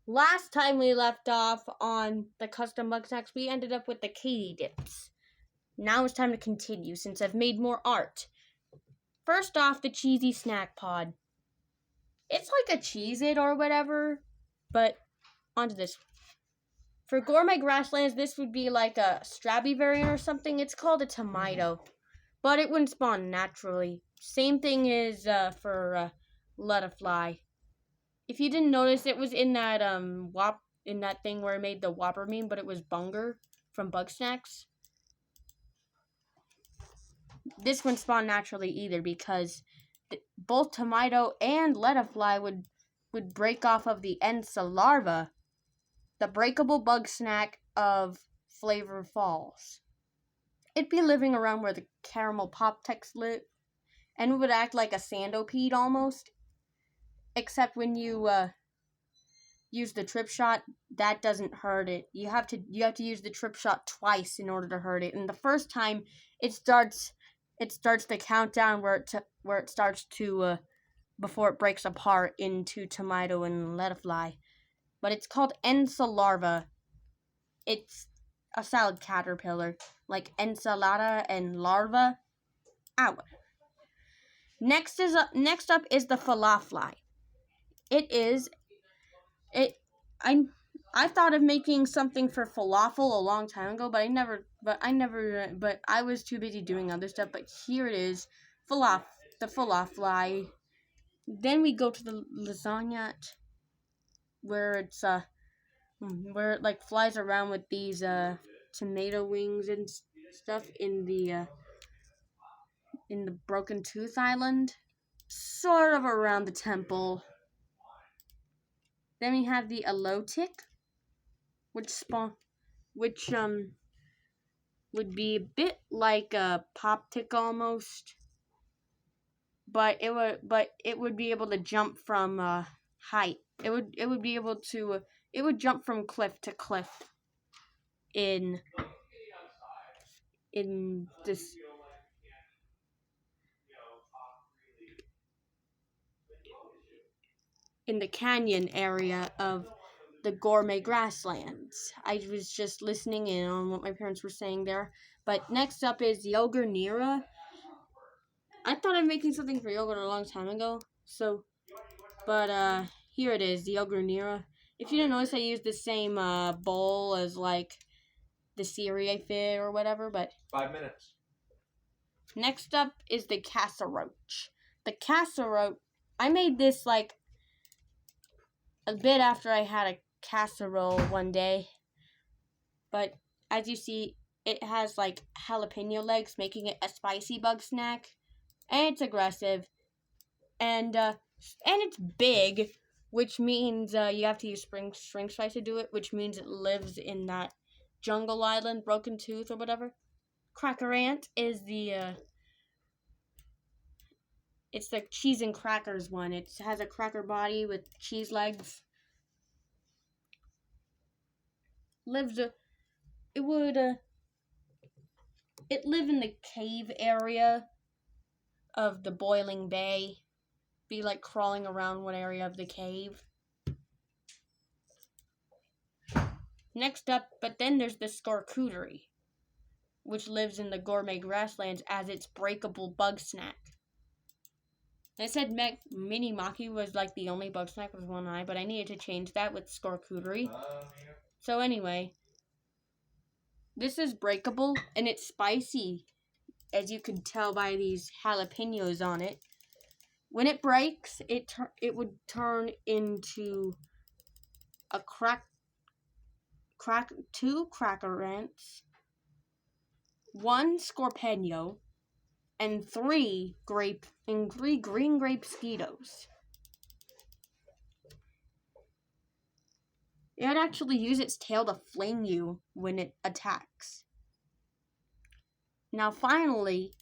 Last time we left off on the custom Bugsnax, we ended up with the Katy dips. Now it's time to continue since I've made more art. First off, the cheesy snack pod. It's like a Cheez-It or whatever, but onto this. For gourmet grasslands, this would be like a Strabby variant or something. It's called a tomato, but it wouldn't spawn naturally. Same thing is for Let It Fly. If you didn't notice, it was in that in that thing where I made the Whopper meme, but it was Bunger from Bugsnax. This wouldn't spawn naturally either because both Tomato and Let It Fly would break off of the Ensa larva, the breakable bug snack of Flavor Falls. It'd be living around where the caramel pop text live, and it would act like a sandopede almost. Except when you use the trip shot, that doesn't hurt it. You have to use the trip shot twice in order to hurt it. And the first time, it starts the countdown where it starts to before it breaks apart into Tomato and Let It Fly. But it's called Ensa larva. It's a salad caterpillar, like ensalada and larva. Ow. Next up is the falafel. I thought of making something for falafel a long time ago, but I was too busy doing other stuff. But here it is, the falafel. Then we go to the lasagna, where it like flies around with these tomato wings and stuff in the Broken Tooth Island, sort of around the temple. Then we have the alotic, which would be a bit like a pop tick almost, but it would be able to jump from height. It would jump from cliff to cliff in this in the canyon area of the gourmet grasslands. I was just listening in on what my parents were saying there. But next up is Yogurnera. I thought of making something for yogurt a long time ago. But here it is, the Yogurnera. If you didn't notice, I used the same bowl as like the Siri I fit or whatever. But 5 minutes. Next up is the casseroach. The casseroach, I made this like a bit after I had a casserole one day, but as you see, it has like jalapeno legs, making it a spicy bug snack, and it's aggressive, and it's big, which means you have to use string spice to do it, which means it lives in that jungle island, Broken Tooth or whatever. Cracker Ant is it's the cheese and crackers one. It has a cracker body with cheese legs. It live in the cave area of the boiling bay. Be like crawling around one area of the cave. Next up, but then there's the scorcootery, which lives in the gourmet grasslands as its breakable bug snack. I said Mini Maki was like the only bug snack with one eye, but I needed to change that with scorcootery. So anyway, this is breakable and it's spicy, as you can tell by these jalapenos on it. When it breaks, it would turn into a two Cracker Ants, one Scorpeno, and three green grape Skitos. It would actually use its tail to fling you when it attacks. Now finally,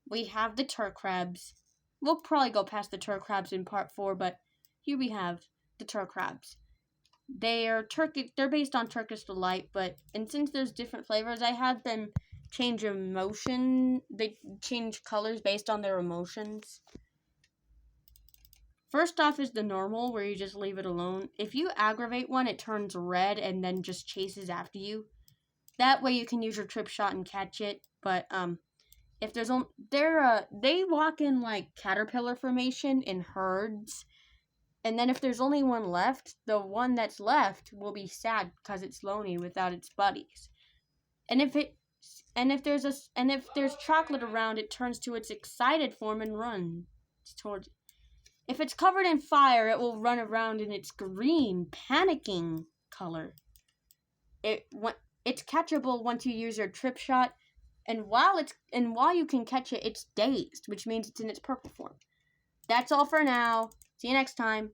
we have the Turk crabs. We'll probably go past the Turk crabs in part 4, but here we have the Turk crabs. They're based on Turkish Delight, and since there's different flavors, I had them change emotion. They change colors based on their emotions. First off is the normal, where you just leave it alone. If you aggravate one, it turns red and then just chases after you. That way you can use your trip shot and catch it. But if there's they walk in like caterpillar formation in herds. And then if there's only one left, the one that's left will be sad because it's lonely without its buddies. And if there's chocolate around, it turns to its excited form and runs towards it. If it's covered in fire, it will run around in its green, panicking color. It's catchable once you use your trip shot, and while you can catch it, it's dazed, which means it's in its purple form. That's all for now. See you next time.